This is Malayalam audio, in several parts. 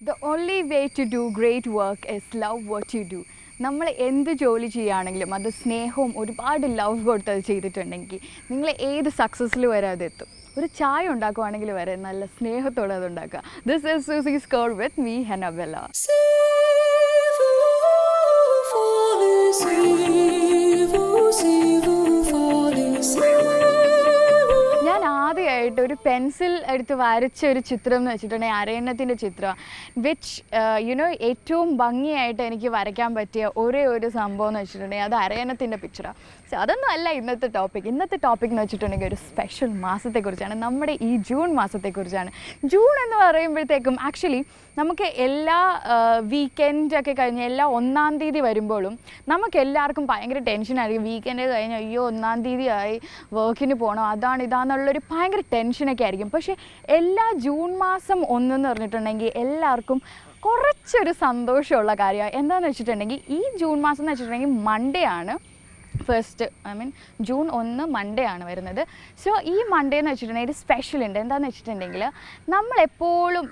The only way to do great work is love what you do. നമ്മൾ എന്ത് ജോലി ചെയ്യുകയാണെങ്കിലും അത് സ്നേഹവും ഒരുപാട് ലവ് കൊടുത്ത് അത് ചെയ്തിട്ടുണ്ടെങ്കിൽ നിങ്ങൾ ഏത് സക്സസ്സിൽ വരെ അതെത്തും. ഒരു ചായ ഉണ്ടാക്കുവാണെങ്കിൽ വരെ നല്ല സ്നേഹത്തോടെ അത് ഉണ്ടാക്കുക. This is Suzy's call with me Hannabella. ഞാൻ ആദ്യമായിട്ട് ഒരു പെൻസിൽ എടുത്ത് വരച്ച ഒരു ചിത്രം എന്ന് വെച്ചിട്ടുണ്ടെങ്കിൽ അരയന്നത്തിൻ്റെ ചിത്രം, വിച്ച് ഏറ്റവും ഭംഗിയായിട്ട് എനിക്ക് വരയ്ക്കാൻ പറ്റിയ ഒരേ ഒരു സംഭവം എന്ന് വെച്ചിട്ടുണ്ടെങ്കിൽ അത് അരയന്നത്തിൻ്റെ പിക്ചറാണ്. സോ അതൊന്നും അല്ല ഇന്നത്തെ ടോപ്പിക് എന്ന് വെച്ചിട്ടുണ്ടെങ്കിൽ ഒരു സ്പെഷ്യൽ മാസത്തെക്കുറിച്ചാണ്, നമ്മുടെ ഈ ജൂൺ മാസത്തെക്കുറിച്ചാണ്. ജൂൺ എന്ന് പറയുമ്പോഴത്തേക്കും ആക്ച്വലി നമുക്ക് എല്ലാ വീക്കെൻഡൊക്കെ കഴിഞ്ഞ് എല്ലാ 1-ാം തീയതി വരുമ്പോഴും നമുക്ക് എല്ലാവർക്കും ഭയങ്കര ടെൻഷനായിരിക്കും. വീക്കെൻഡ് കഴിഞ്ഞ് അയ്യോ 1-ാം തീയതി ആയി, വർക്കിന് പോകണം, ഇതാണെന്നുള്ളൊരു ഭയങ്കര ടെൻഷനൊക്കെ ആയിരിക്കും. പക്ഷേ എല്ലാ ജൂൺ മാസം 1 എന്ന് പറഞ്ഞിട്ടുണ്ടെങ്കിൽ എല്ലാവർക്കും കുറച്ചൊരു സന്തോഷമുള്ള കാര്യമാണ്. എന്താണെന്ന് വെച്ചിട്ടുണ്ടെങ്കിൽ ഈ ജൂൺ മാസം എന്ന് വെച്ചിട്ടുണ്ടെങ്കിൽ മൺഡേ ആണ് ഫസ്റ്റ്, ജൂൺ 1 മൺഡേ ആണ് വരുന്നത്. സോ ഈ മൺഡേ എന്ന് വെച്ചിട്ടുണ്ടെങ്കിൽ ഒരു സ്പെഷ്യൽ ഉണ്ട്. എന്താണെന്ന് വെച്ചിട്ടുണ്ടെങ്കിൽ നമ്മളെപ്പോഴും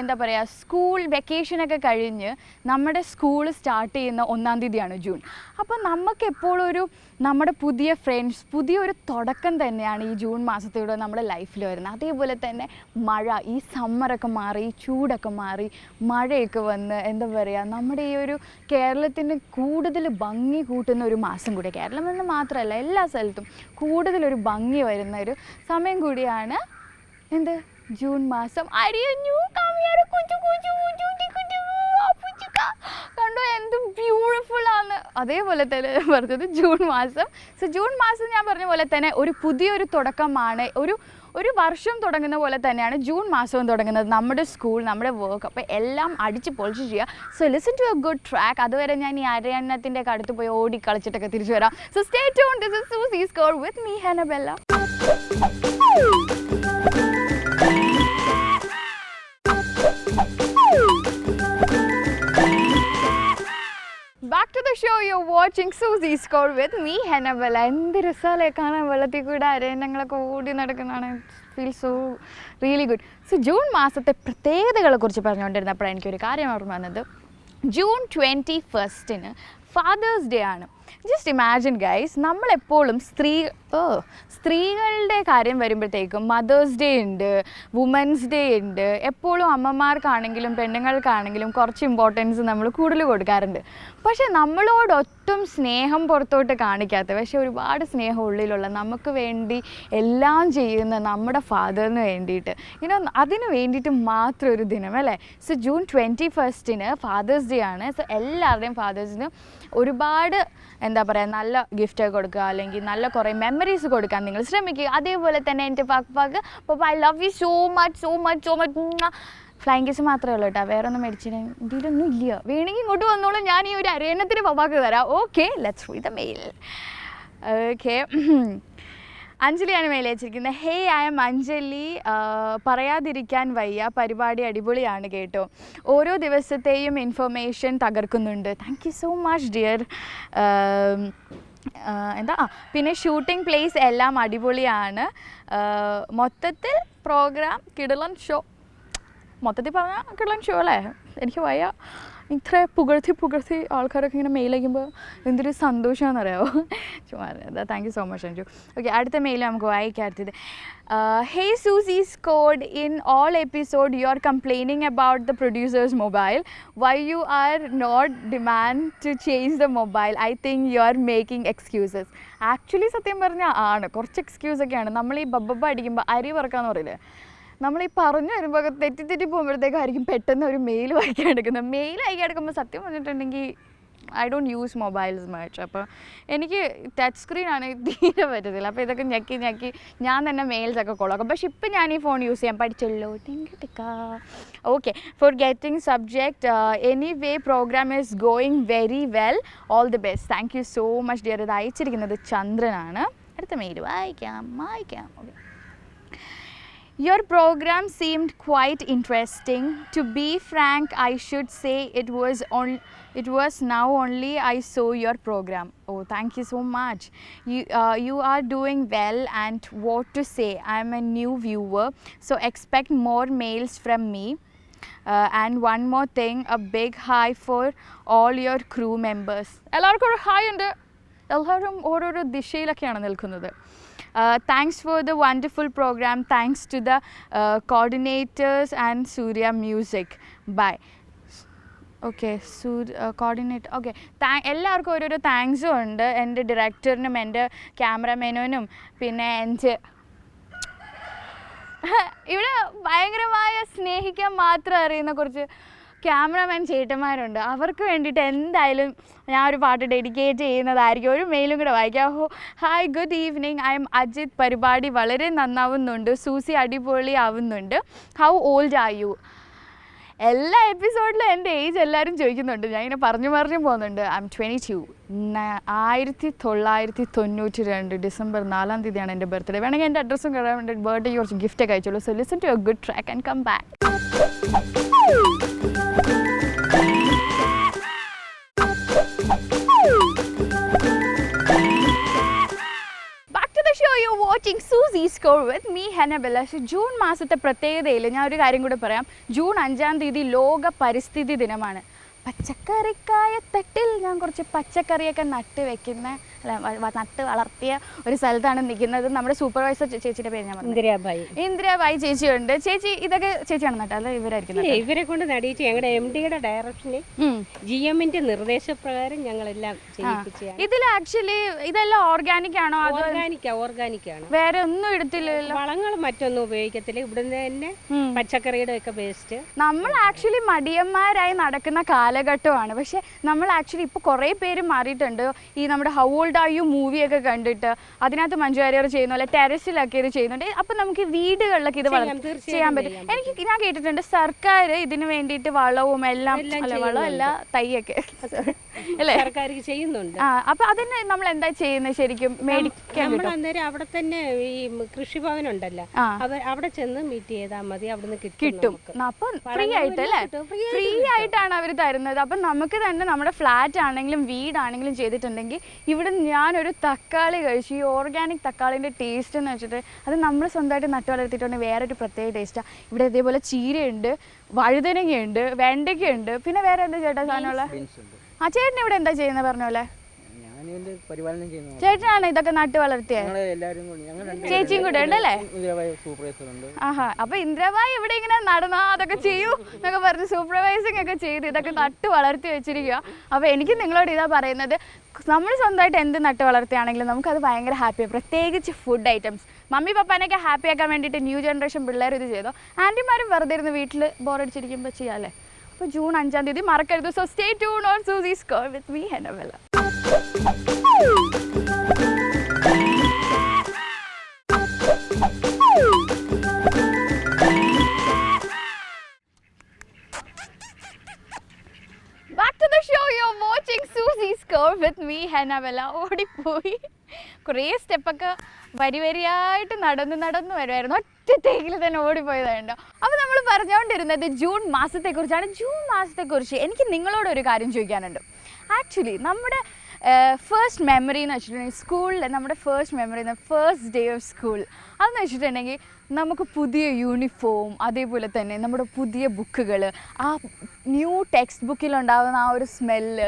എന്താ പറയുക, സ്കൂൾ വെക്കേഷനൊക്കെ കഴിഞ്ഞ് നമ്മുടെ സ്കൂൾ സ്റ്റാർട്ട് ചെയ്യുന്ന 1-ാം തീയതിയാണ് ജൂൺ. അപ്പോൾ നമുക്കെപ്പോഴും നമ്മുടെ പുതിയ ഫ്രണ്ട്സ്, പുതിയൊരു തുടക്കം തന്നെയാണ് ഈ ജൂൺ മാസത്തിലൂടെ നമ്മുടെ ലൈഫിൽ വരുന്നത്. അതേപോലെ തന്നെ മഴ, ഈ സമ്മറൊക്കെ മാറി, ഈ ചൂടൊക്കെ മാറി, മഴയൊക്കെ വന്ന് എന്താ പറയുക, നമ്മുടെ ഈ ഒരു കേരളത്തിന് കൂടുതൽ ഭംഗി കൂട്ടുന്ന ഒരു മാസം കൂടി. കേരളം എന്ന് മാത്രമല്ല എല്ലാ സ്ഥലത്തും കൂടുതലൊരു ഭംഗി വരുന്ന ഒരു സമയം കൂടിയാണ് എന്ത്, ജൂൺ മാസം. കണ്ടോ എന്ത് ബ്യൂട്ടിഫുൾ ആണ്. അതേപോലെ തന്നെ പറഞ്ഞത് ജൂൺ മാസം. സോ ജൂൺ മാസം ഞാൻ പറഞ്ഞ പോലെ തന്നെ ഒരു പുതിയൊരു തുടക്കമാണ്. ഒരു വർഷം തുടങ്ങുന്ന പോലെ തന്നെയാണ് ജൂൺ മാസവും തുടങ്ങുന്നത്. നമ്മുടെ സ്കൂൾ, നമ്മുടെ വർക്ക്, അപ്പോൾ എല്ലാം അടിച്ച് പൊളിച്ച് ചെയ്യുക. So listen to a good track. അതുവരെ ഞാൻ ഈ അരയന്നത്തിൻ്റെ അടുത്ത് പോയി ഓടി കളിച്ചിട്ടൊക്കെ തിരിച്ചു വരാം. So stay tuned. This is Suzy's call with me Hannabella. Back to the show, you're watching Susie's Call with me, Hennabella. എന്ത് രസമല്ലേ കാണാൻ, വെള്ളത്തിൽ കൂടെ അരയന്നങ്ങളൊക്കെ ഓടി നടക്കുന്നതാണ്. Feel so really good. So June മാസത്തെ പ്രത്യേകതകളെ കുറിച്ച് പറഞ്ഞുകൊണ്ടിരുന്നപ്പോഴാണ് എനിക്കൊരു കാര്യം ഓർമ്മ വന്നത്. ജൂൺ 21 ഫാദേഴ്സ് ഡേ ആണ്. ജസ്റ്റ് ഇമാജിൻ ഗൈസ്, നമ്മളെപ്പോഴും സ്ത്രീകളുടെ കാര്യം വരുമ്പോഴത്തേക്കും മദേഴ്സ് ഡേ ഉണ്ട്, വുമൻസ് ഡേ ഉണ്ട്. എപ്പോഴും അമ്മമാർക്കാണെങ്കിലും പെണ്ണുങ്ങൾക്കാണെങ്കിലും കുറച്ച് ഇമ്പോർട്ടൻസ് നമ്മൾ കൂടുതൽ കൊടുക്കാറുണ്ട്. പക്ഷേ നമ്മളോടൊട്ടും സ്നേഹം പുറത്തോട്ട് കാണിക്കാത്ത, പക്ഷേ ഒരുപാട് സ്നേഹം ഉള്ളിലുള്ള, നമുക്ക് വേണ്ടി എല്ലാം ചെയ്യുന്ന നമ്മുടെ ഫാദറിന് വേണ്ടിയിട്ട് അതിന് വേണ്ടിയിട്ട് മാത്രം ഒരു ദിനം അല്ലേ. സോ ജൂൺ 21 ഫാദേഴ്സ് ഡേ ആണ്. സോ എല്ലാവരുടെയും ഫാദേഴ്സിന് ഒരുപാട് എന്താ പറയുക, നല്ല ഗിഫ്റ്റ് കൊടുക്കുക, അല്ലെങ്കിൽ നല്ല കുറേ മെമ്മറീസ് കൊടുക്കാൻ നിങ്ങൾ ശ്രമിക്കുക. അതേപോലെ തന്നെ എൻ്റെ pack I love you so much. Flying kiss മാത്രമേ ഉള്ളൂ കേട്ടോ, വേറെ ഒന്നും മേടിച്ചിട്ട് ഇതിലൊന്നും ഇല്ല. വേണമെങ്കിൽ ഇങ്ങോട്ട് വന്നോളൂ, ഞാൻ ഈ ഒരു അരയന്നത്തിന് പപ്പാക്ക് തരാം. Okay, let's read the mail. Okay, അഞ്ജലിയാണ് മെയിൽ അയച്ചിരിക്കുന്നത്. Hey, I'm Anjali. പറയാതിരിക്കാൻ വയ്യ, പരിപാടി അടിപൊളിയാണ് കേട്ടോ. ഓരോ ദിവസത്തെയും ഇൻഫർമേഷൻ തകർക്കുന്നുണ്ട്. Thank you so much dear. പിന്നെ ഷൂട്ടിംഗ് പ്ലേസ് എല്ലാം അടിപൊളിയാണ്. മൊത്തത്തിൽ പ്രോഗ്രാം കിടിലൻ ഷോ. മൊത്തത്തിൽ പറഞ്ഞാൽ കിടിലൻ ഷോ അല്ലേ. എനിക്ക് വയ്യ, ഇത്ര പുകഴ്ത്തി ആൾക്കാരൊക്കെ ഇങ്ങനെ മെയിൽ അയക്കുമ്പോൾ എന്തൊരു സന്തോഷമാണെന്ന് അറിയാമോ. ചുമ്മാ thank you so much Anju. Okay, അടുത്ത മെയിൽ നമുക്ക് വായിക്കാത്തത്. Hey Susie's Code, in all episode you are complaining about the producer's mobile. Why you are not demand to change the mobile? I think you are making excuses. Actually സത്യം പറഞ്ഞാൽ ആണ്, കുറച്ച് എക്സ്ക്യൂസൊക്കെയാണ്. നമ്മൾ ഈ ബബ്ബ അടിക്കുമ്പോൾ അരി വറക്കാന്ന് പറയില്ലേ, നമ്മൾ ഈ പറഞ്ഞു വരുമ്പോൾ തെറ്റി പോകുമ്പോഴത്തേക്കായിരിക്കും പെട്ടെന്ന് ഒരു മെയിൽ വായിക്കാൻ എടുക്കുന്നത്. മെയിൽ വായിക്കാൻ എടുക്കുമ്പോൾ സത്യം പറഞ്ഞിട്ടുണ്ടെങ്കിൽ I don't use mobiles much. അപ്പോൾ എനിക്ക് ടച്ച് സ്ക്രീൻ ആണ് തീരെ പറ്റത്തില്ല. അപ്പോൾ ഇതൊക്കെ ഞെക്കി ഞാൻ തന്നെ മെയിൽസൊക്കെ കൊള്ളാക്കും. പക്ഷേ ഇപ്പം ഞാൻ ഈ ഫോൺ യൂസ് ചെയ്യാൻ പഠിച്ചല്ലോ. Okay, forgetting subject anyway program is going very well. All the best. Thank you so much dear. ഇത് അയച്ചിരിക്കുന്നത് ചന്ദ്രനാണ്. അടുത്ത മെയിൽ വായിക്കാം. Okay, Your program seemed quite interesting. To be frank, I should say it was now only I saw your program. Oh, thank you so much. You are doing well, and what to say, I am a new viewer, so expect more mails from me. And one more thing, a big hi for all your crew members. എല്ലാവർക്കും ഒരു ഹായ് ഉണ്ട്. എല്ലാവരും ഓരോരോ ദിശയിലൊക്കെയാണ് നിൽക്കുന്നത്. Thanks for the wonderful program. Thanks to the coordinators and Surya Music. Bye. Okay coordinate okay എല്ലാവർക്കും ഓരോരോ താങ്ക്സും ഉണ്ട്. എൻ്റെ ഡയറക്ടറിനും എൻ്റെ ക്യാമറമാനും പിന്നെ എൻ്റെ ഇവിടെ ഭയങ്കരമായ സ്നേഹിക്കാൻ മാത്രം അറിയുന്ന കുറച്ച് ക്യാമറമാൻ ചേട്ടന്മാരുണ്ട്. അവർക്ക് വേണ്ടിയിട്ട് എന്തായാലും ഞാൻ ഒരു പാട്ട് ഡെഡിക്കേറ്റ് ചെയ്യുന്നതായിരിക്കും. ഒരു മെയിലും കൂടെ വായിക്കാം. Hi, good evening, I am Ajith. പരിപാടി വളരെ നന്നാവുന്നുണ്ട്. സൂസി അടിപൊളി ആവുന്നുണ്ട്. How old are you? എല്ലാ എപ്പിസോഡിലും എൻ്റെ ഏജ് എല്ലാവരും ചോദിക്കുന്നുണ്ട്. ഞാൻ ഇങ്ങനെ പറഞ്ഞു പോകുന്നുണ്ട്. I M 22. 1992 ഡിസംബർ 4-ാം തീയതിയാണ് എൻ്റെ ബർത്ത്ഡേ. വേണമെങ്കിൽ എൻ്റെ അഡ്രസ്സും കിട്ടാൻ വേണ്ടി ബർത്ത്ഡേക്ക് കുറച്ച് ഗിഫ്റ്റൊക്കെ അയച്ചോളൂ. So listen to a good track and come back. You're watching Suzy Score with me, Hannabella. June മാസത്തെ പ്രത്യേകതയിൽ ഞാൻ ഒരു കാര്യം കൂടെ പറയാം. ജൂൺ 5-ാം തീയതി ലോക പരിസ്ഥിതി ദിനമാണ്. പച്ചക്കറിക്കായത്തട്ടിൽ ഞാൻ കുറച്ച് പച്ചക്കറിയൊക്കെ നട്ട് വെക്കുന്ന നട്ട് വളർത്തിയ ഒരു സ്ഥലത്താണ് നിൽക്കുന്നത്. നമ്മുടെ സൂപ്പർവൈസർ ചേച്ചിയുടെ പേര് ഞാൻ ഇന്ദിരാബായി ചേച്ചിയുണ്ട്. ചേച്ചി ഇതൊക്കെ ചേച്ചിയാണ് നട്ടത്? അല്ല ഇവരായിരിക്കും. ഇവരെ കൊണ്ട് നടിയിച്ച് ഞങ്ങളുടെ MD-യുടെ ഡയറക്ഷനിൽ GM-ന്റെ നിർദ്ദേശപ്രകാരം ഞങ്ങളെല്ലാം ചെയ്യിപ്പിച്ചതാണ്. ഇതിൽ ആക്ച്വലി ഇതെല്ലാം ഓർഗാനിക് ആണോ? ഓർഗാനിക് ആണ്. വേറെ ഒന്നും എടുത്തില്ലല്ലോ? വളങ്ങളും മറ്റൊന്നും ഉപയോഗിക്കത്തില്ല. ഇവിടുന്ന് തന്നെ പച്ചക്കറിയുടെ ഒക്കെ വേസ്റ്റ്. നമ്മൾ ആക്ച്വലി മടിയന്മാരായി നടക്കുന്ന കാലഘട്ടമാണ്. പക്ഷെ നമ്മൾ ആക്ച്വലി ഇപ്പോൾ കുറേ പേര് മാറിയിട്ടുണ്ട്. ഈ നമ്മുടെ ഹൗ ഓൾഡ് ആർ യു മൂവിയൊക്കെ കണ്ടിട്ട് അതിനകത്ത് മഞ്ജു വാര്യർ ചെയ്യുന്ന പോലെ ടെറസിലൊക്കെ ഇത് ചെയ്യുന്നുണ്ട്. അപ്പം നമുക്ക് വീടുകളിലൊക്കെ ഇത് ചെയ്യാൻ പറ്റും. ഞാൻ കേട്ടിട്ടുണ്ട് സർക്കാർ ഇതിന് വേണ്ടിയിട്ട് വളവും എല്ലാം വളമല്ല തൈയൊക്കെ അല്ലേ സർക്കാർ ചെയ്യുന്നുണ്ട്. അപ്പൊ അതിന് നമ്മൾ എന്താ ചെയ്യുന്നത് ശരിക്കും? മേടിക്കാൻ അന്നേരം അവിടെ തന്നെ ഈ കൃഷിഭവൻ ഉണ്ടല്ലോ, അവിടെ ചെന്ന് മീറ്റ് ചെയ്താൽ മതി, അവിടുന്ന് കിട്ടും. അപ്പൊ ഫ്രീ ആയിട്ട് അല്ലേ? ഫ്രീ ആയിട്ടാണ് അവർ തരുന്നത്. അപ്പം നമുക്ക് തന്നെ നമ്മുടെ ഫ്ലാറ്റ് ആണെങ്കിലും വീടാണെങ്കിലും ചെയ്തിട്ടുണ്ടെങ്കിൽ ഇവിടെ ഞാനൊരു തക്കാളി കഴിച്ചു. ഈ ഓർഗാനിക് തക്കാളിൻ്റെ ടേസ്റ്റ് എന്ന് വെച്ചിട്ട് അത് നമ്മൾ സ്വന്തമായിട്ട് നട്ടു വളർത്തിയിട്ടുണ്ടെങ്കിൽ വേറൊരു പ്രത്യേക ടേസ്റ്റാണ്. ഇവിടെ ഇതേപോലെ ചീരയുണ്ട്, വഴുതനങ്ങയുണ്ട്, വെണ്ടയ്ക്കയുണ്ട്, പിന്നെ വേറെ എന്താ ചേട്ടാ സാധനമുള്ള? ചേട്ടൻ ഇവിടെ എന്താ ചെയ്യുന്നത് പറഞ്ഞ പോലെ? ചേട്ടനാണ് ഇതൊക്കെ നട്ട് വളർത്തിയത്? ചേച്ചിയും കൂടെ ഉണ്ടല്ലേ? ആഹാ. അപ്പൊ ഇന്ദിരാബായി ഇവിടെ ഇങ്ങനെ നടന്നാ അതൊക്കെ ചെയ്യൂ എന്നൊക്കെ പറഞ്ഞ് സൂപ്പർവൈസിങ് ഒക്കെ ചെയ്ത് ഇതൊക്കെ നട്ട് വളർത്തി വെച്ചിരിക്കുക. അപ്പൊ എനിക്ക് നിങ്ങളോട് ഇതാ പറയുന്നത്, നമ്മൾ സ്വന്തമായിട്ട് എന്ത് നട്ട് വളർത്തിയാണെങ്കിലും നമുക്കത് ഭയങ്കര ഹാപ്പിയാണ്. പ്രത്യേകിച്ച് ഫുഡ് ഐറ്റംസ്. മമ്മി പപ്പാനൊക്കെ ഹാപ്പി ആക്കാൻ വേണ്ടിയിട്ട് ന്യൂ ജനറേഷൻ പിള്ളേർ ഇത് ചെയ്തോ. ആൻറ്റിമാരും വെറുതെ ഇരുന്ന് വീട്ടിൽ ബോറടിച്ചിരിക്കുമ്പോൾ ചെയ്യാമല്ലേ? അപ്പോൾ ജൂൺ 5-ാം തീയതി മറക്കരുത്. So stay tune on Suzy Score with me, Hannabella. Back to the show. You're watching Suzy Score with me, Hannabella. ഓടിപ്പോയി കുറേ സ്റ്റെപ്പൊക്കെ വരിയായിട്ട് നടന്നു വരുമായിരുന്നു. ഒറ്റത്തേക്കിൽ തന്നെ ഓടിപ്പോയതുണ്ടോ. അപ്പോൾ നമ്മൾ പറഞ്ഞുകൊണ്ടിരുന്നത് ജൂൺ മാസത്തെക്കുറിച്ചാണ്. ജൂൺ മാസത്തെക്കുറിച്ച് എനിക്ക് നിങ്ങളോടൊരു കാര്യം ചോദിക്കാനുണ്ട്. ആക്ച്വലി നമ്മുടെ ഫസ്റ്റ് മെമ്മറി എന്ന് വെച്ചിട്ടുണ്ടെങ്കിൽ സ്കൂളിൽ നമ്മുടെ first memory first day of school അതെന്ന് വെച്ചിട്ടുണ്ടെങ്കിൽ നമുക്ക് പുതിയ യൂണിഫോം, അതേപോലെ തന്നെ നമ്മുടെ പുതിയ ബുക്കുകൾ, ആ ന്യൂ ടെക്സ്റ്റ് ബുക്കിലുണ്ടാകുന്ന ആ ഒരു സ്മെല്ല്,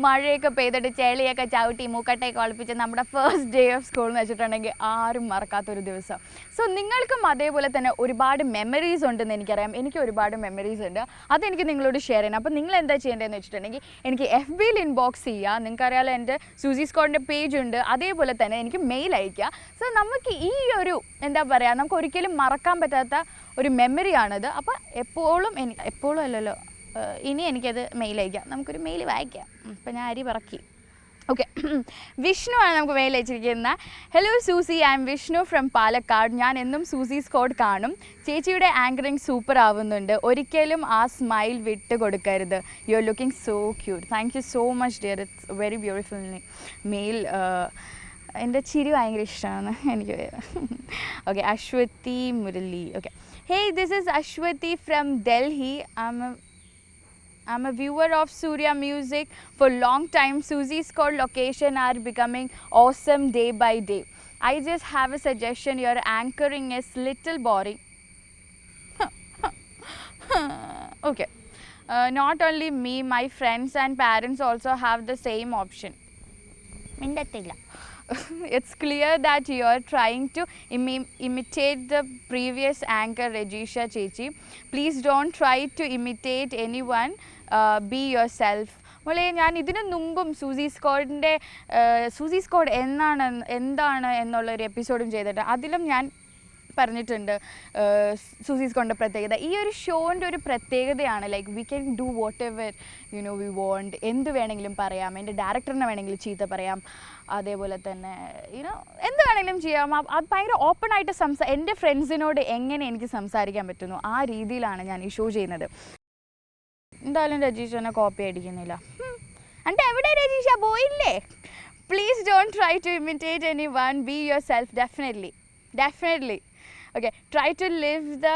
മഴയൊക്കെ പെയ്തിട്ട് ചെളിയൊക്കെ ചവിട്ടി മൂക്കട്ടയൊക്കെ ഒളിപ്പിച്ച് നമ്മുടെ ഫസ്റ്റ് ഡേ ഓഫ് സ്കൂൾ എന്ന് വെച്ചിട്ടുണ്ടെങ്കിൽ ആരും മറക്കാത്തൊരു ദിവസം. സോ നിങ്ങൾക്കും അതേപോലെ തന്നെ ഒരുപാട് മെമ്മറീസ് ഉണ്ടെന്ന് എനിക്കറിയാം. എനിക്ക് ഒരുപാട് മെമ്മറീസ് ഉണ്ട്. അതെനിക്ക് നിങ്ങളോട് ഷെയർ ചെയ്യണം. അപ്പോൾ നിങ്ങൾ എന്താ ചെയ്യേണ്ടതെന്ന് വെച്ചിട്ടുണ്ടെങ്കിൽ എനിക്ക് FBയിൽ ഇൻബോക്സ് ചെയ്യുക. നിങ്ങൾക്കറിയാമല്ലോ എൻ്റെ Suzy Scoreൻ്റെ പേജ് ഉണ്ട്. അതേപോലെ തന്നെ എനിക്ക് മെയിൽ അയയ്ക്കുക. സോ നമുക്ക് ഈ ഒരു എന്താ പറയുക, നമുക്ക് ഒരിക്കലും മറക്കാൻ പറ്റാത്ത ഒരു മെമ്മറിയാണിത്. അപ്പോൾ എപ്പോഴും അല്ലല്ലോ, ഇനി എനിക്കത് മെയിൽ അയക്കാം. നമുക്കൊരു മെയിൽ വായിക്കാം. ഇപ്പം ഞാൻ അരി പറക്കി. ഓക്കെ, വിഷ്ണു ആണ് നമുക്ക് മെയിൽ അയച്ചിരിക്കുന്നത്. Hello Suzy, I am Vishnu from Palakkad. ഞാൻ എന്നും Suzy Score കാണും. ചേച്ചിയുടെ ആങ്കറിങ് സൂപ്പർ ആവുന്നുണ്ട്. ഒരിക്കലും ആ സ്മൈൽ വിട്ട് കൊടുക്കരുത്. You are looking so cute. Thank you so much dear. It's very beautiful mail. എൻ്റെ ചിരി ഭയങ്കര ഇഷ്ടമാണ് എനിക്ക്. Okay, Aswathi Murali. Okay, hey, this is Aswathi from Delhi. I'm a viewer of Surya Music for long time. Susie's Code location are becoming awesome day by day. I just have a suggestion. Your anchoring is little boring. Okay. Not only me, my friends and parents also have the same option. It's clear that you are trying to imitate the previous anchor Rajisha Chechi. Please don't try to imitate anyone. Be yourself. മോളെ, ഞാൻ ഇതിനു മുമ്പും സൂസീസ് കോഡ് എന്താണ് എന്നുള്ളൊരു എപ്പിസോഡും ചെയ്തിട്ട് അതിലും ഞാൻ പറഞ്ഞിട്ടുണ്ട് സൂസീസ് കോഡിൻ്റെ പ്രത്യേകത. ഈ ഒരു ഷോൻ്റെ ഒരു പ്രത്യേകതയാണ് like we can do whatever we want. എന്ത് വേണമെങ്കിലും പറയാം. എൻ്റെ ഡയറക്ടറിനെ വേണമെങ്കിലും ചീത്ത പറയാം. അതേപോലെ തന്നെ എന്ത് വേണമെങ്കിലും ചെയ്യാം. അത് ഭയങ്കര ഓപ്പണായിട്ട് എൻ്റെ ഫ്രണ്ട്സിനോട് എങ്ങനെ എനിക്ക് സംസാരിക്കാൻ പറ്റുന്നു ആ രീതിയിലാണ് ഞാൻ ഈ ഷോ ചെയ്യുന്നത്. എന്തായാലും രജീഷനെ കോപ്പി അടിക്കുന്നില്ല. എന്നിട്ട് എവിടെ രജീഷ പോയില്ലേ? Please don't try to imitate anyone. Be yourself. Definitely. Okay, try to live the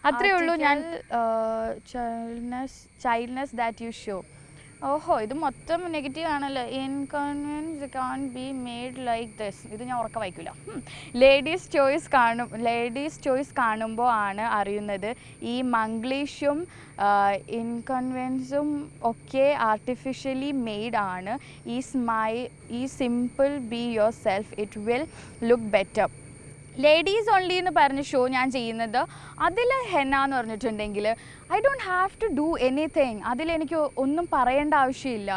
അത്രയേ ഉള്ളൂ. ഞാൻ ചൈൽഡ്നെസ് ദാറ്റ് യു ഷോ. ഓഹോ, ഇത് മൊത്തം നെഗറ്റീവ് ആണല്ലോ. Inconvenience can be made like this. ഇത് ഞാൻ ഉറക്കം വായിക്കില്ല. ലേഡീസ് ചോയ്സ് കാണുമ്പോൾ ആണ് അറിയുന്നത് ഈ മംഗ്ലീഷും ഇൻകൺവീനിയൻസും ഒക്കെ ആർട്ടിഫിഷ്യലി മെയ്ഡ് ആണ്. ഈ simple be yourself, it will look better. Ladies only എന്ന് പറഞ്ഞ ഷോ ഞാൻ ചെയ്യുന്നത്. അതിൽ ഹെന്ന എന്ന് പറഞ്ഞിട്ടുണ്ടെങ്കിൽ I don't have to do anything. അതിലെനിക്ക് ഒന്നും പറയേണ്ട ആവശ്യമില്ല.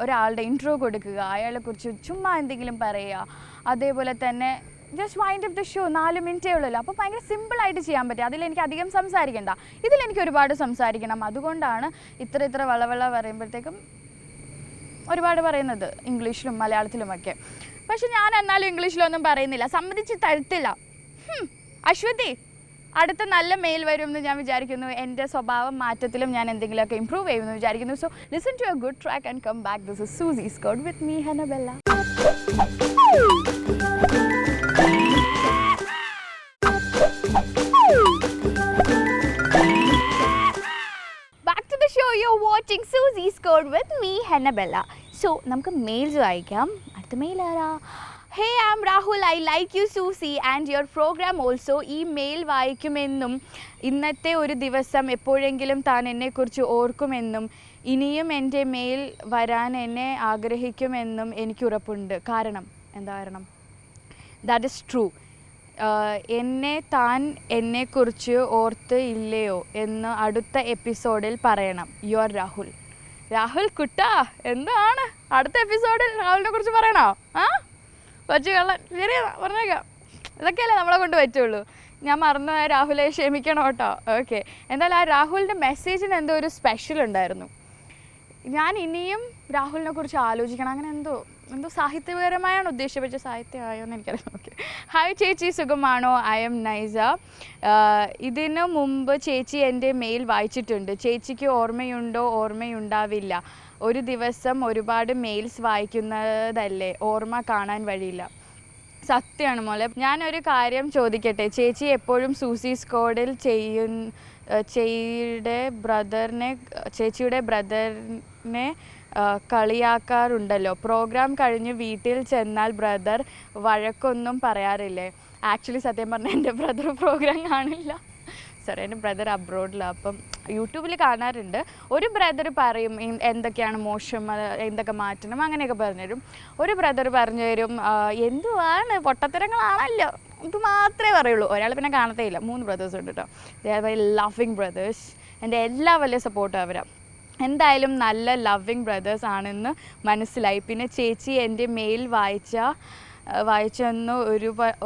ഒരാളുടെ ഇൻട്രോ കൊടുക്കുക, അയാളെക്കുറിച്ച് ചുമ്മാ എന്തെങ്കിലും പറയുക. അതേപോലെ തന്നെ just wind up the show. 4 മിനിറ്റേ ഉള്ളല്ലോ. അപ്പോൾ ഭയങ്കര സിമ്പിളായിട്ട് ചെയ്യാൻ പറ്റും. അതിലെനിക്ക് അധികം സംസാരിക്കണ്ട. ഇതിലെനിക്ക് ഒരുപാട് സംസാരിക്കണം. അതുകൊണ്ടാണ് ഇത്ര വളവള പറയുമ്പോഴത്തേക്കും ഒരുപാട് പറയുന്നത് ഇംഗ്ലീഷിലും മലയാളത്തിലുമൊക്കെ. പക്ഷെ ഞാൻ എന്നാലും ഇംഗ്ലീഷിലൊന്നും പറയുന്നില്ല, സമ്മതിച്ച് തരത്തില്ല. അശ്വതി, അടുത്ത നല്ല മെയിൽ വരുമെന്ന് ഞാൻ വിചാരിക്കുന്നു. എൻ്റെ സ്വഭാവം മാറ്റത്തിലും ഞാൻ എന്തെങ്കിലുമൊക്കെ ഇമ്പ്രൂവ് ചെയ്യുമെന്ന് വിചാരിക്കുന്നു. So listen to a good track and come back. This is Suzy's code with me Hannabella. Back to the show. You're watching Susie's Code with me, Hannabella. So, നമുക്ക് മെയിൽസ് വായിക്കാം. അടുത്ത മെയിൽ ആരാ? Hey, I'm Rahul. I like you, Susie, and your program also. ഈ മെയിൽ വായിക്കുമെന്നും ഇന്നത്തെ ഒരു ദിവസം എപ്പോഴെങ്കിലും താൻ എന്നെക്കുറിച്ച് ഓർക്കുമെന്നും ഇനിയും എൻ്റെ മെയിൽ വരാൻ എന്നെ ആഗ്രഹിക്കുമെന്നും എനിക്ക് ഉറപ്പുണ്ട്. എന്താ കാരണം? That is true. താൻ എന്നെക്കുറിച്ച് ഓർത്ത് ഇല്ലയോ എന്ന് അടുത്ത എപ്പിസോഡിൽ പറയണം. യു ആർ രാഹുൽ കുട്ടാ, എന്താണ് അടുത്ത എപ്പിസോഡിൽ രാഹുലിനെ കുറിച്ച് പറയണോ? പറ്റി കള്ളൻ. ശരിയാ, പറഞ്ഞേക്കാം. ഇതൊക്കെയല്ലേ നമ്മളെ കൊണ്ട് പറ്റുള്ളൂ. ഞാൻ മറന്നു, രാഹുലെ ക്ഷമിക്കണം കേട്ടോ. ഓക്കെ, എന്തായാലും ആ രാഹുലിൻ്റെ മെസ്സേജിന് എന്തോ ഒരു സ്പെഷ്യൽ ഉണ്ടായിരുന്നു. ഞാൻ ഇനിയും രാഹുലിനെ കുറിച്ച് ആലോചിക്കണം. അങ്ങനെ എന്തോ സാഹിത്യപരമായാണ് ഉദ്ദേശിച്ചത്, പക്ഷേ സാഹിത്യമായോ എന്ന് എനിക്കറിയാം. ഓക്കെ, ഹായ് ചേച്ചി, സുഖമാണോ? ഐ എം നൈസ. ഇതിനു മുമ്പ് ചേച്ചി എൻ്റെ മെയിൽ വായിച്ചിട്ടുണ്ട്. ചേച്ചിക്ക് ഓർമ്മയുണ്ടോ? ഓർമ്മയുണ്ടാവില്ല. ഒരു ദിവസം ഒരുപാട് മെയിൽസ് വായിക്കുന്നതല്ലേ, ഓർമ്മ കാണാൻ വഴിയില്ല. സത്യമാണ് മോളെ. ഞാനൊരു കാര്യം ചോദിക്കട്ടെ. ചേച്ചി എപ്പോഴും സൂസീസ് കോഡിൽ ചേച്ചിയുടെ ബ്രദറിനെ കളിയാക്കാറുണ്ടല്ലോ. പ്രോഗ്രാം കഴിഞ്ഞ് വീട്ടിൽ ചെന്നാൽ ബ്രദർ വഴക്കൊന്നും പറയാറില്ലേ? ആക്ച്വലി സത്യം പറഞ്ഞാൽ എൻ്റെ ബ്രദർ പ്രോഗ്രാം കാണില്ല. സോറി, എൻ്റെ ബ്രദർ അബ്രോഡിലാണ്. അപ്പം യൂട്യൂബിൽ കാണാറുണ്ട്. ഒരു ബ്രദർ പറയും എന്തൊക്കെയാണ് മോശം, എന്തൊക്കെ മാറ്റണം, അങ്ങനെയൊക്കെ പറഞ്ഞുതരും. ഒരു ബ്രദർ പറഞ്ഞു തരും എന്തുവാണ് പൊട്ടത്തരങ്ങളാണല്ലോ, ഇത് മാത്രമേ പറയുള്ളൂ. ഒരാൾ പിന്നെ കാണത്തേ ഇല്ല. 3 ബ്രദേഴ്സ് ഉണ്ട് കേട്ടോ. They are very loving brothers. എൻ്റെ എല്ലാ വലിയ സപ്പോർട്ടും അവരാണ്. എന്തായാലും നല്ല ലവിങ് ബ്രദേഴ്സ് ആണെന്ന് മനസ്സിലായി. പിന്നെ ചേച്ചി എൻ്റെ മെയിൽ വായിച്ചെന്ന്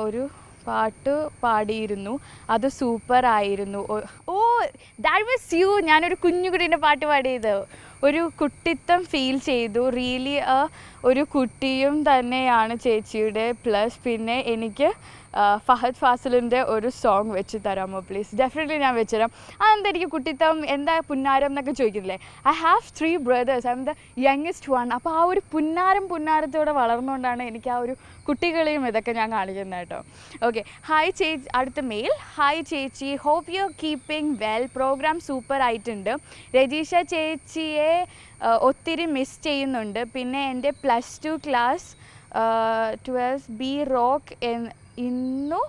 ഒരു പാട്ട് പാടിയിരുന്നു. അത് സൂപ്പർ ആയിരുന്നു. ഓ, ദാറ്റ് വാസ് യു. ഞാനൊരു കുഞ്ഞുകുട്ടീൻ്റെ പാട്ട് പാടിയത്. ഒരു കുട്ടിത്തം ഫീൽ ചെയ്തു. റിയലി ഒരു കുട്ടിയും തന്നെയാണ് ചേച്ചിയുടെ. പ്ലസ് പിന്നെ എനിക്ക് ഫഹദ് ഫാസിലിൻ്റെ ഒരു സോങ് വെച്ച് തരാമോ പ്ലീസ്? ഡെഫിനറ്റ്ലി ഞാൻ വെച്ചുതരാം. അതെന്താ എനിക്ക് കുട്ടിത്തം എന്താ പുന്നാരം എന്നൊക്കെ ചോദിക്കില്ലേ? I have 3 brothers, I'm the youngest one. അപ്പോൾ ആ ഒരു പുന്നാരത്തോടെ വളർന്നുകൊണ്ടാണ് എനിക്ക് ആ ഒരു കുട്ടികളെയും ഇതൊക്കെ ഞാൻ കാണിക്കുന്നത് കേട്ടോ. ഓക്കെ, ഹായ് ചേച്ചി. അടുത്ത മെയിൽ. ഹായ് ചേച്ചി, hope you keeping well. Program super ആയിട്ടുണ്ട്. രജീഷ ചേച്ചിയെ ഒത്തിരി മിസ് ചെയ്യുന്നുണ്ട്. പിന്നെ എൻ്റെ +2 ക്ലാസ് 12 ബി റോക്ക് ഇന്നു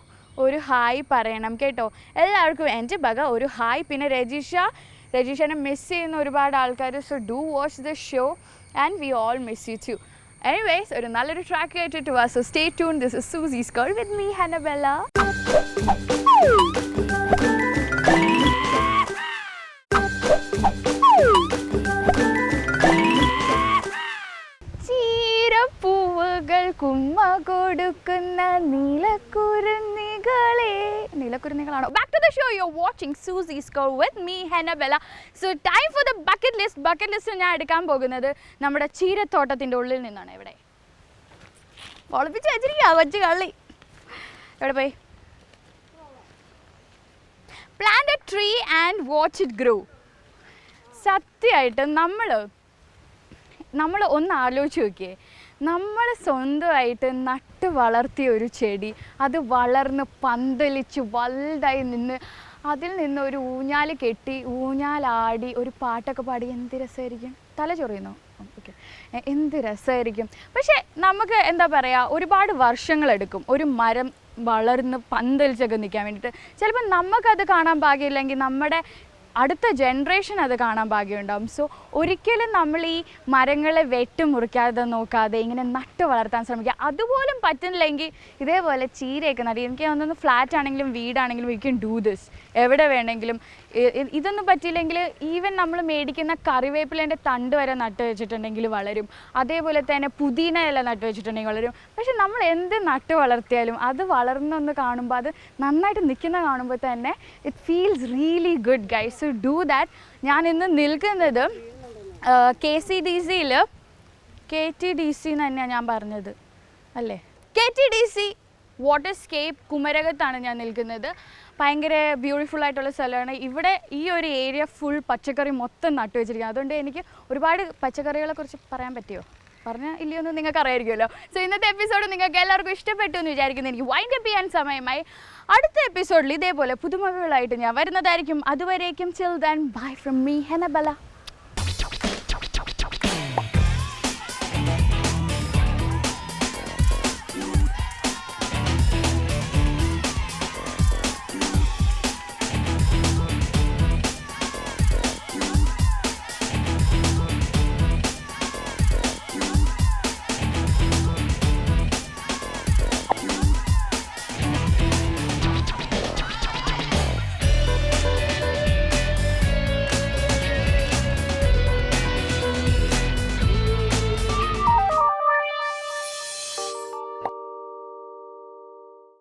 ഒരു ഹായ് പറയണം കേട്ടോ. എല്ലാവർക്കും എൻ്റെ വക ഒരു ഹായ്. പിന്നെ രജീഷനെ മിസ് ചെയ്യുന്ന ഒരുപാട് ആൾക്കാർ. So do watch the show and we all miss you too. Anyways, ഒരു നല്ലൊരു ട്രാക്ക് കേട്ടിട്ട് വാ. So stay tune. This is Suzy's call with me Hannabella. കുമ്മ കൊടുക്കുന്ന നീലക്കുരുന്നികളാണോ? Back to the show. You are watching Suzy's call with me Hannabella. So time for the bucket list. Bucket list ഞാൻ എടുക്കാൻ പോകുന്നത് നമ്മുടെ ചീരത്തോട്ടത്തിൻ്റെ ഉള്ളിൽ നിന്നാണ്. എവിടെ ഒളിപ്പിച്ച് വെച്ചിരിക്കുക കൊച്ചു കള്ളി. എവിടെ പോയി? Plant A tree and watch it grow. സത്യമായിട്ട് നമ്മൾ ഒന്ന് ആലോചിച്ച് നോക്കിയേ. നമ്മൾ സ്വന്തമായിട്ട് നട്ട് വളർത്തിയ ഒരു ചെടി അത് വളർന്ന് പന്തലിച്ച് വലുതായി നിന്ന് അതിൽ നിന്ന് ഒരു ഊഞ്ഞാൽ കെട്ടി ഊഞ്ഞാലാടി ഒരു പാട്ടൊക്കെ പാടി എന്ത് രസമായിരിക്കും. തല ചൊറിയുന്നു. ഓക്കെ, എന്ത് രസമായിരിക്കും. പക്ഷേ നമുക്ക് എന്താ പറയുക, ഒരുപാട് വർഷങ്ങളെടുക്കും ഒരു മരം വളർന്ന് പന്തലിച്ചൊക്കെ നിൽക്കാൻ വേണ്ടിയിട്ട്. ചിലപ്പോൾ നമുക്കത് കാണാൻ ഭാഗ്യമില്ലെങ്കിൽ നമ്മുടെ അടുത്ത ജനറേഷൻ അത് കാണാൻ ഭാഗ്യമുണ്ടാകും. സോ ഒരിക്കലും നമ്മൾ ഈ മരങ്ങളെ വെട്ടുമുറിക്കാതെ നോക്കാതെ ഇങ്ങനെ നട്ട് വളർത്താൻ ശ്രമിക്കുക. അതുപോലും പറ്റുന്നില്ലെങ്കിൽ ഇതേപോലെ ചീരയൊക്കെ നടി. എനിക്ക് തോന്നുന്നു ഫ്ലാറ്റ് ആണെങ്കിലും വീടാണെങ്കിലും വി ക്യാൻ ഡൂ ദിസ് എവിടെ വേണമെങ്കിലും. ഇതൊന്നും പറ്റിയില്ലെങ്കിൽ ഈവൻ നമ്മൾ മേടിക്കുന്ന കറിവേപ്പിലേൻ്റെ തണ്ട് വരെ നട്ട് വെച്ചിട്ടുണ്ടെങ്കിൽ വളരും. അതേപോലെ തന്നെ പുതിന ഇല നട്ട് വെച്ചിട്ടുണ്ടെങ്കിൽ വളരും. പക്ഷെ നമ്മൾ എന്ത് നട്ട് വളർത്തിയാലും അത് വളർന്നൊന്ന് കാണുമ്പോൾ അത് നന്നായിട്ട് നിൽക്കുന്ന കാണുമ്പോൾ തന്നെ it feels really good guys. So do that. ഞാൻ ഇന്ന് നിൽക്കുന്നത് KCDC എന്ന് തന്നെയാണ് ഞാൻ പറഞ്ഞത് അല്ലേ? KTDC വാട്ടർസ്കേപ്പ് കുമരകത്താണ് ഞാൻ നിൽക്കുന്നത്. ഭയങ്കര ബ്യൂട്ടിഫുൾ ആയിട്ടുള്ള സ്ഥലമാണ്. ഇവിടെ ഈ ഒരു ഏരിയ ഫുൾ പച്ചക്കറി മൊത്തം നട്ടു വെച്ചിരിക്കുന്നത്. അതുകൊണ്ട് എനിക്ക് ഒരുപാട് പച്ചക്കറികളെ കുറിച്ച് പറയാൻ പറ്റുമോ? പറഞ്ഞാൽ ഇല്ലയോ എന്ന് നിങ്ങൾക്ക് അറിയായിരിക്കുമല്ലോ. സോ ഇന്നത്തെ എപ്പിസോഡ് നിങ്ങൾക്ക് എല്ലാവർക്കും ഇഷ്ടപ്പെട്ടു എന്ന് വിചാരിക്കുന്നു. എനിക്ക് വൈൻഡ് അപ്പ് ചെയ്യാൻ സമയമായി. അടുത്ത എപ്പിസോഡിൽ ഇതേപോലെ പുതുമകളായിട്ട് ഞാൻ വരുന്നതായിരിക്കും. അതുവരേക്കും ചിൽ ദാൻ ബൈ ഫ്രം മീ ഹനബെല്ല.